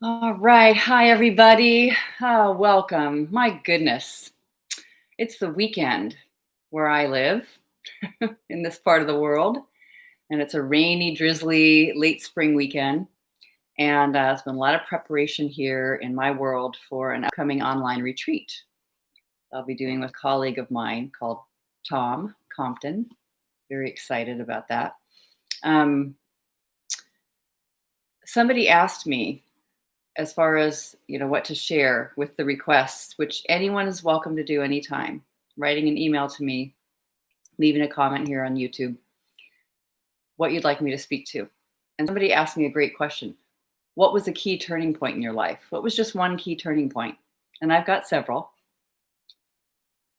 All right. Hi, everybody. Welcome. My goodness. It's the weekend where I live in this part of the world. And it's a rainy, drizzly, late spring weekend. And there's been a lot of preparation here in my world for an upcoming online retreat I'll be doing with a colleague of mine called Tom Compton. Very excited about that. Um, Somebody asked me as far as what to share with the requests, which anyone is welcome to do anytime, writing an email to me, leaving a comment here on YouTube, what you'd like me to speak to. And somebody asked me a great question. What was a key turning point in your life? What was just one key turning point? And I've got several.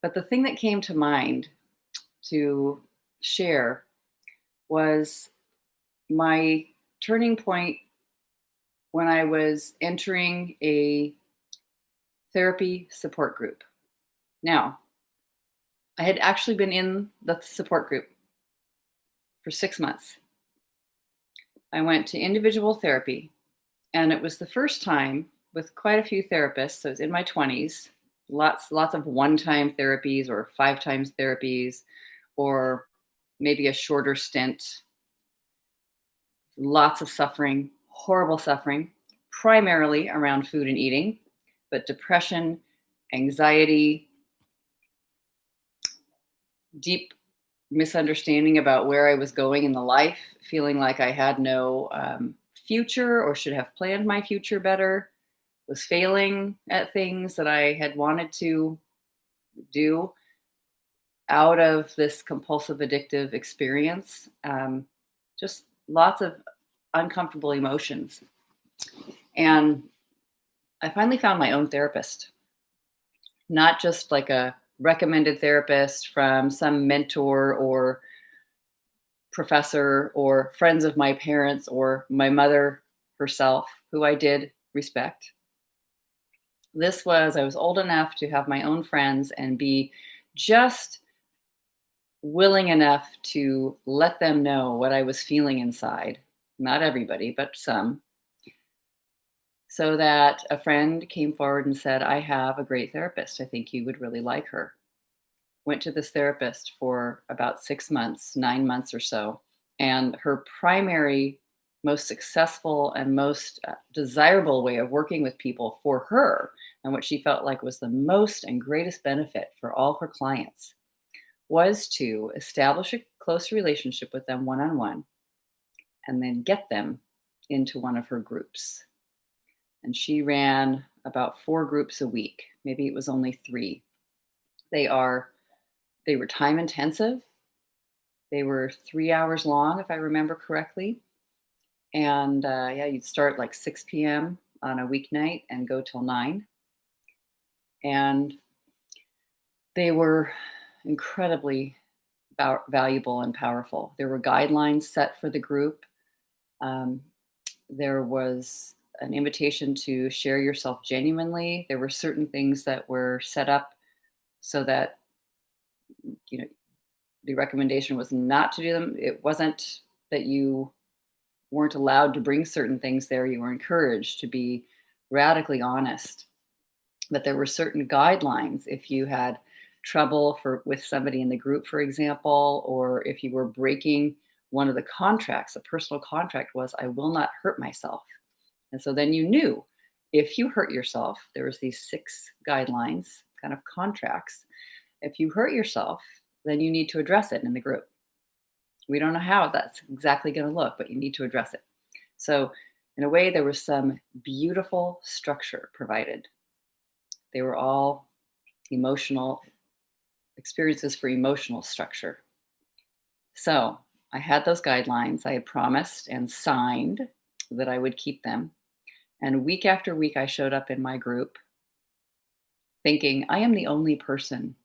But the thing that came to mind to share was my turning point when I was entering a therapy support group. Now, I had actually been in the support group for 6 months. I went to individual therapy, and it was the first time with quite a few therapists. So I was in my 20s, lots of one-time therapies or 5 times therapies, or maybe a shorter stint. Lots of suffering, horrible suffering, primarily around food and eating, but depression, anxiety, deep misunderstanding about where I was going in the life, feeling like I had no future or should have planned my future better, was failing at things that I had wanted to do out of this compulsive addictive experience. Just lots of uncomfortable emotions. And I finally found my own therapist, not just like a recommended therapist from some mentor or professor or friends of my parents or my mother herself, who I did respect. I was old enough to have my own friends and be just willing enough to let them know what I was feeling inside. Not everybody, but some. So that a friend came forward and said, I have a great therapist. I think you would really like her. Went to this therapist for about 6 months, 9 months or so. And her primary, most successful, and most desirable way of working with people for her, and what she felt like was the most and greatest benefit for all her clients, was to establish a close relationship with them one-on-one and then get them into one of her groups. And she ran about 4 groups a week. Maybe it was only 3. They were time intensive. They were 3 hours long, if I remember correctly. And you'd start like 6 p.m. on a weeknight and go till 9. And they were incredibly valuable and powerful. There were guidelines set for the group. There was an invitation to share yourself genuinely. There were certain things that were set up so that, the recommendation was not to do them. It wasn't that you weren't allowed to bring certain things there. You were encouraged to be radically honest. But there were certain guidelines if you had trouble with somebody in the group, for example, or if you were breaking one of the contracts. A personal contract was, I will not hurt myself. And so then you knew if you hurt yourself, there was these 6 guidelines, kind of contracts. If you hurt yourself, then you need to address it in the group. We don't know how that's exactly going to look, but you need to address it. So in a way, there was some beautiful structure provided. They were all emotional experiences for emotional structure. So I had those guidelines. I had promised and signed that I would keep them. And week after week, I showed up in my group thinking, I am the only person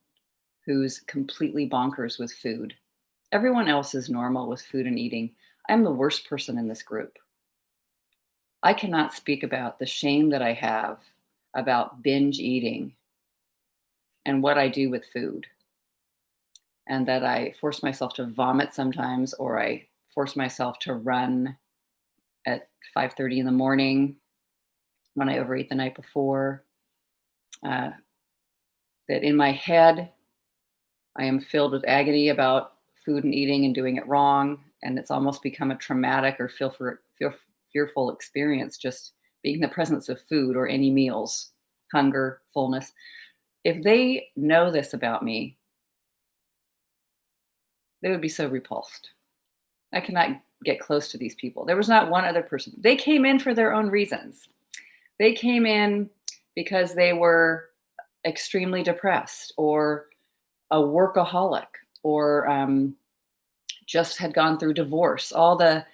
who's completely bonkers with food. Everyone else is normal with food and eating. I'm the worst person in this group. I cannot speak about the shame that I have about binge eating and what I do with food. And that I force myself to vomit sometimes, or I force myself to run at 5:30 in the morning when I overate the night before, uh, that in my head, I am filled with agony about food and eating and doing it wrong. And it's almost become a traumatic or fearful experience just being in the presence of food or any meals, hunger, fullness. If they know this about me, they would be so repulsed. I cannot get close to these people. There was not one other person. They came in for their own reasons. They came in because they were extremely depressed or a workaholic or just had gone through divorce, all the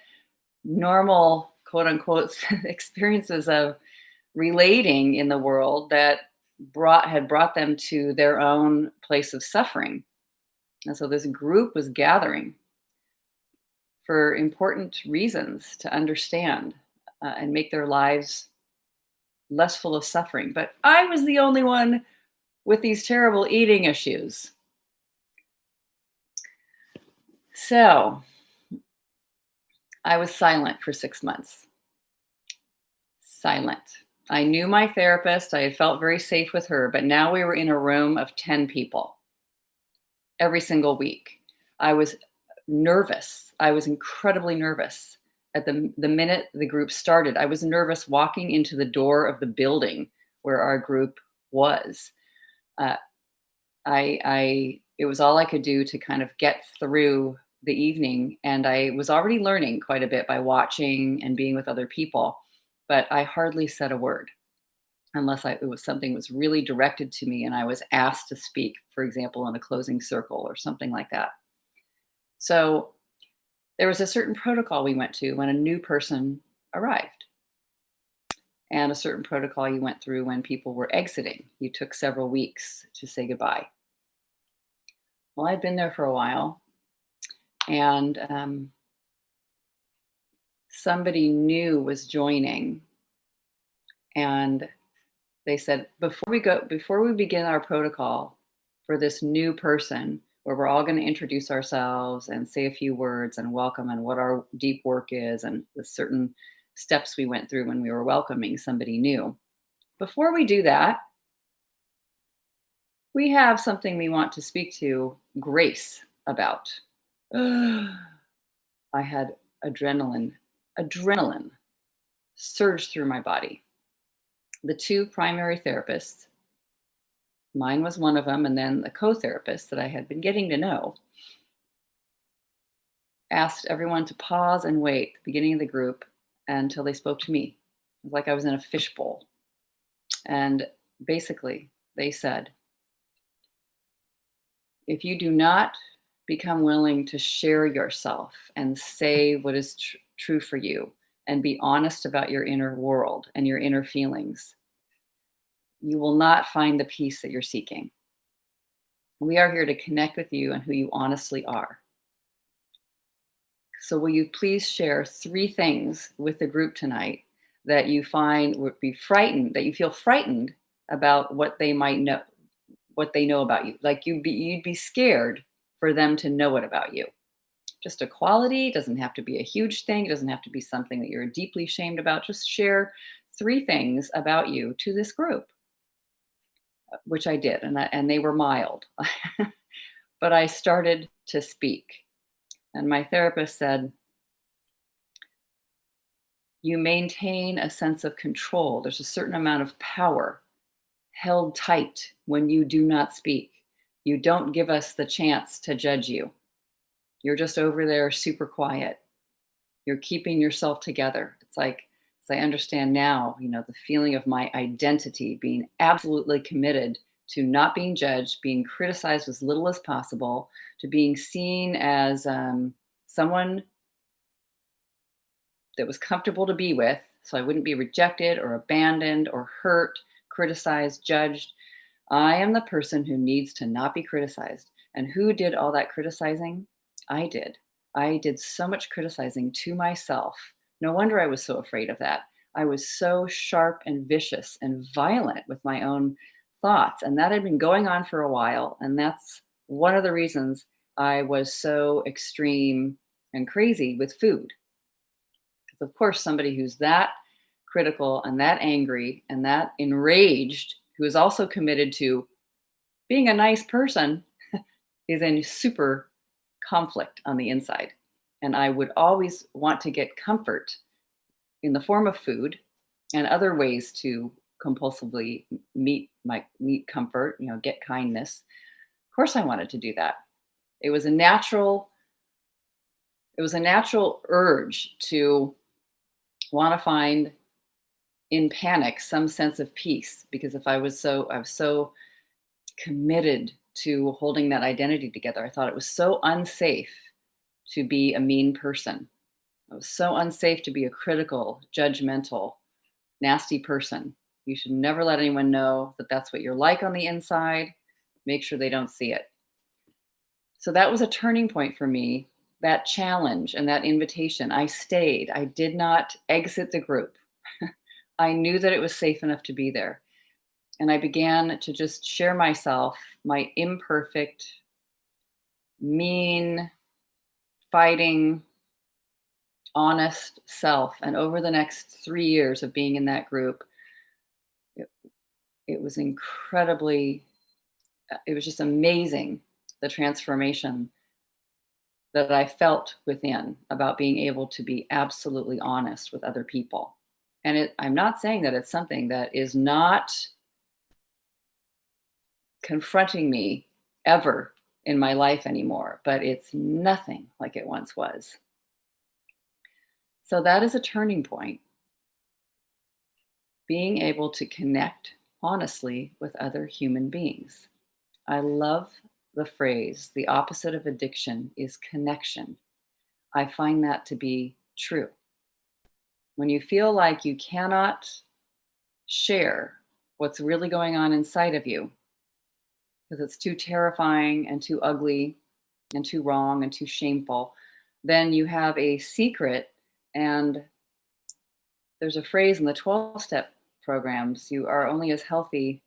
normal quote unquote experiences of relating in the world that had brought them to their own place of suffering. And so this group was gathering for important reasons to understand and make their lives less full of suffering. But I was the only one with these terrible eating issues. So I was silent for 6 months. Silent. I knew my therapist. I had felt very safe with her, but now we were in a room of 10 people every single week. I was nervous. I was incredibly nervous. At the minute the group started, I was nervous walking into the door of the building where our group was. It was all I could do to kind of get through the evening, and I was already learning quite a bit by watching and being with other people, but I hardly said a word unless something was really directed to me and I was asked to speak, for example, in a closing circle or something like that. So there was a certain protocol we went to when a new person arrived, and a certain protocol you went through when people were exiting. You took several weeks to say goodbye. Well, I'd been there for a while, and somebody new was joining, and they said, before we begin our protocol for this new person, where we're all going to introduce ourselves and say a few words and welcome and what our deep work is and the certain steps we went through when we were welcoming somebody new. Before we do that, we have something we want to speak to Grace about. I had adrenaline surged through my body. The two primary therapists, mine was one of them, and then the co-therapist that I had been getting to know, asked everyone to pause and wait at the beginning of the group until they spoke to me. It was like I was in a fishbowl. And basically, they said, if you do not become willing to share yourself and say what is true for you and be honest about your inner world and your inner feelings, you will not find the peace that you're seeking. We are here to connect with you and who you honestly are. So will you please share 3 things with the group tonight that you find would be frightened, that you feel frightened about what they might know, what they know about you. Like you'd be scared for them to know it about you. Just a quality, doesn't have to be a huge thing. It doesn't have to be something that you're deeply ashamed about. Just share 3 things about you to this group, which I did. And they were mild, but I started to speak. And my therapist said, you maintain a sense of control. There's a certain amount of power held tight when you do not speak. You don't give us the chance to judge you. You're just over there super quiet. You're keeping yourself together. It's like, as I understand now, the feeling of my identity being absolutely committed to not being judged, being criticized as little as possible, to being seen as someone that was comfortable to be with, so I wouldn't be rejected or abandoned or hurt, criticized, judged. I am the person who needs to not be criticized. And who did all that criticizing? I did. I did so much criticizing to myself. No wonder I was so afraid of that. I was so sharp and vicious and violent with my own thoughts. And that had been going on for a while. And that's one of the reasons I was so extreme and crazy with food. Because, of course, somebody who's that critical and that angry and that enraged, who is also committed to being a nice person, is in super conflict on the inside. And I would always want to get comfort in the form of food and other ways to compulsively meet comfort, get kindness. Of course I wanted to do that. It was a natural urge to want to find in panic some sense of peace, because if I was so committed to holding that identity together. I thought it was so unsafe to be a mean person. It was so unsafe to be a critical, judgmental, nasty person. You should never let anyone know that that's what you're like on the inside. Make sure they don't see it. So that was a turning point for me, that challenge and that invitation. I stayed. I did not exit the group. I knew that it was safe enough to be there. And I began to just share myself, my imperfect, mean, fighting, honest self. And over the next 3 years of being in that group, it was incredibly, it was just amazing, the transformation that I felt within about being able to be absolutely honest with other people. And I'm not saying that it's something that is not confronting me ever in my life anymore, but it's nothing like it once was. So that is a turning point. Being able to connect honestly with other human beings. I love the phrase, the opposite of addiction is connection. I find that to be true. When you feel like you cannot share what's really going on inside of you, because it's too terrifying and too ugly and too wrong and too shameful, then you have a secret. And there's a phrase in the 12-step programs, you are only as healthy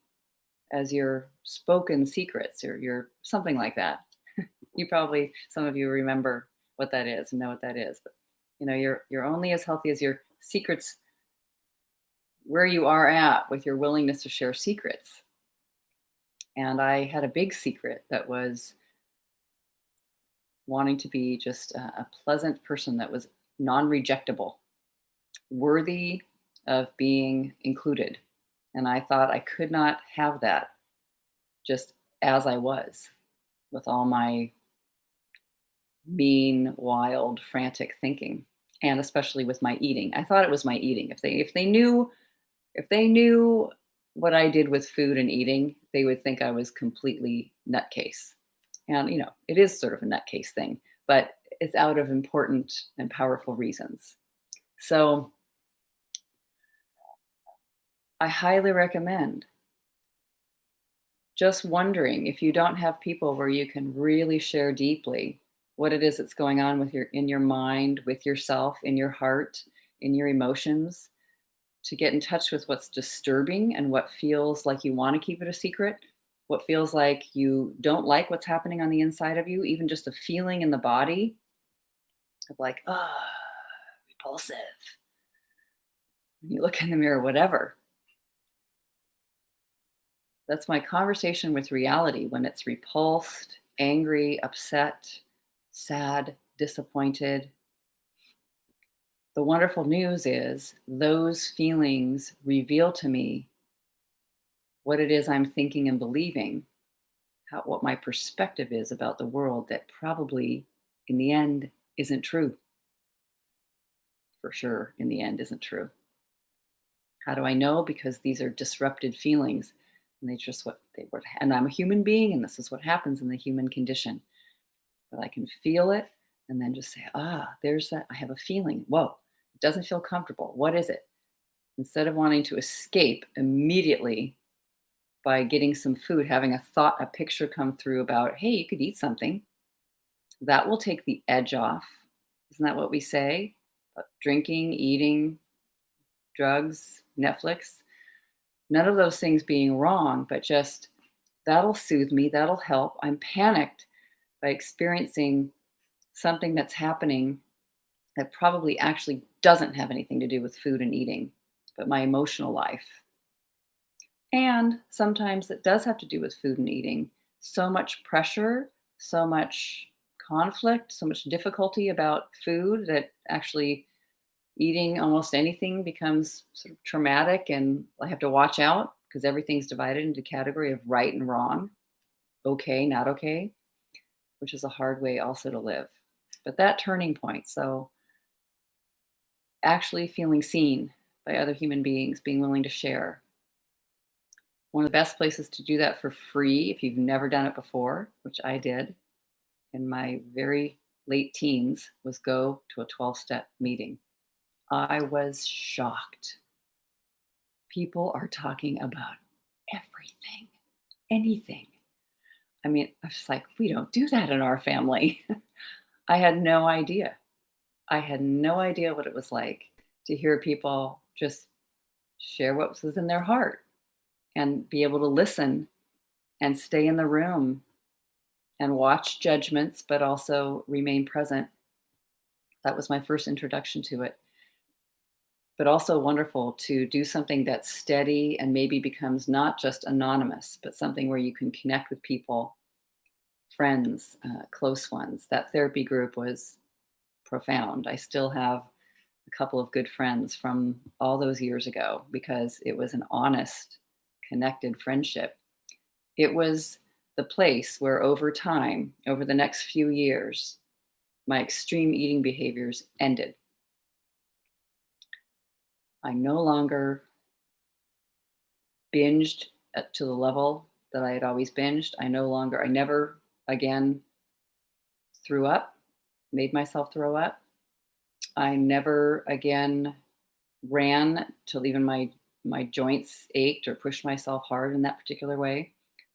as your spoken secrets, or your something like that. You probably, some of you remember what that is and know what that is. But you're only as healthy as your secrets, where you are at with your willingness to share secrets. And I had a big secret that was wanting to be just a pleasant person that was non-rejectable, worthy of being included. And I thought I could not have that just as I was, with all my mean, wild, frantic thinking, and especially with my eating. I thought it was my eating. If they knew what I did with food and eating, they would think I was completely nutcase. And it is sort of a nutcase thing, but it's out of important and powerful reasons. So I highly recommend just wondering if you don't have people where you can really share deeply what it is that's going on in your mind, with yourself, in your heart, in your emotions, to get in touch with what's disturbing and what feels like you want to keep it a secret, what feels like you don't like what's happening on the inside of you, even just a feeling in the body of like, repulsive. When you look in the mirror, whatever. That's my conversation with reality when it's repulsed, angry, upset, sad, disappointed. The wonderful news is those feelings reveal to me what it is I'm thinking and believing, what my perspective is about the world that probably in the end isn't true. For sure, in the end isn't true. How do I know? Because these are disrupted feelings, and they just what they were. And I'm a human being, and this is what happens in the human condition. But I can feel it, and then just say, there's that. I have a feeling. Whoa, it doesn't feel comfortable. What is it? Instead of wanting to escape immediately by getting some food, having a picture come through about, hey, you could eat something. That will take the edge off. Isn't that what we say? About drinking, eating, drugs, Netflix. None of those things being wrong, but just that'll soothe me. That'll help. I'm panicked by experiencing something that's happening that probably actually doesn't have anything to do with food and eating. but my emotional life. And sometimes it does have to do with food and eating. So much pressure, so much conflict, so much difficulty about food that actually eating almost anything becomes sort of traumatic, and I have to watch out because everything's divided into category of right and wrong, okay, not okay, which is a hard way also to live. But that turning point, so actually feeling seen by other human beings, being willing to share. One of the best places to do that for free, if you've never done it before, which I did in my very late teens, was go to a 12-step meeting. I was shocked. People are talking about everything, anything. I mean, I was like, we don't do that in our family. I had no idea. I had no idea what it was like to hear people just share what was in their heart and be able to listen and stay in the room and watch judgments, but also remain present. That was my first introduction to it. But also wonderful to do something that's steady and maybe becomes not just anonymous, but something where you can connect with people, friends, close ones. That therapy group was profound. I still have a couple of good friends from all those years ago because it was an honest, connected friendship. It was the place where over time, over the next few years, my extreme eating behaviors ended. I no longer binged to the level that I had always binged. I never again threw up, made myself throw up. I never again ran till even my joints ached or pushed myself hard in that particular way.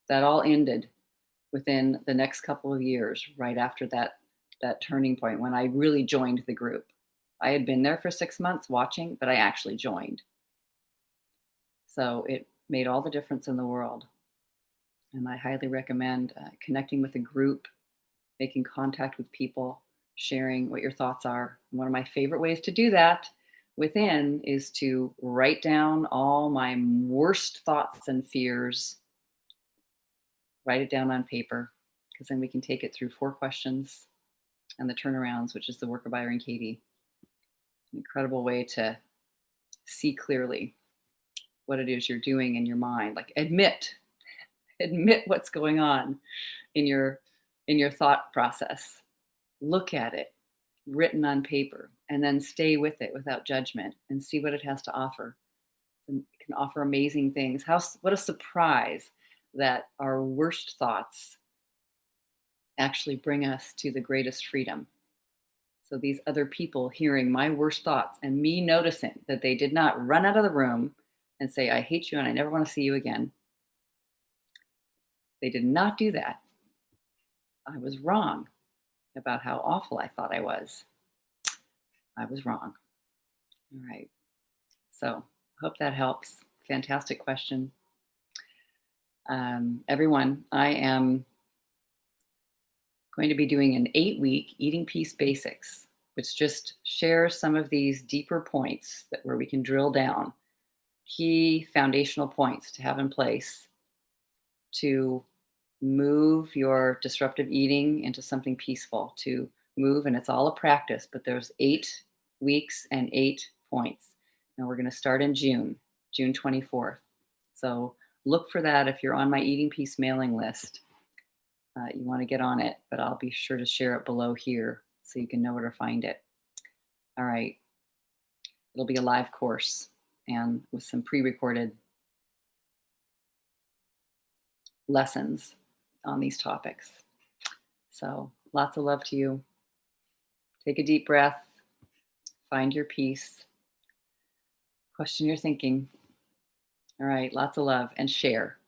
That all ended within the next couple of years, right after that turning point when I really joined the group. I had been there for 6 months watching, but I actually joined. So it made all the difference in the world. And I highly recommend connecting with a group, making contact with people, sharing what your thoughts are. One of my favorite ways to do that within is to write down all my worst thoughts and fears, write it down on paper, because then we can take it through 4 questions and the turnarounds, which is the work of Byron Katie. An incredible way to see clearly what it is you're doing in your mind. Like admit what's going on in your thought process. Look at it written on paper and then stay with it without judgment and see what it has to offer. It can offer amazing things. What a surprise that our worst thoughts actually bring us to the greatest freedom. So these other people hearing my worst thoughts and me noticing that they did not run out of the room and say, I hate you and I never want to see you again. They did not do that. I was wrong about how awful I thought I was. I was wrong. All right. So hope that helps. Fantastic question. Everyone, I am going to be doing an 8-week Eating Peace Basics, which just shares some of these deeper points where we can drill down, key foundational points to have in place to move your disruptive eating into something peaceful, to move, and it's all a practice, but there's 8 weeks and 8 points. And we're going to start in June 24th. So look for that if you're on my Eating Peace mailing list. You want to get on it, but I'll be sure to share it below here so you can know where to find it. All right. It'll be a live course and with some pre-recorded lessons on these topics. So lots of love to you. Take a deep breath, find your peace, question your thinking. All right, lots of love and share.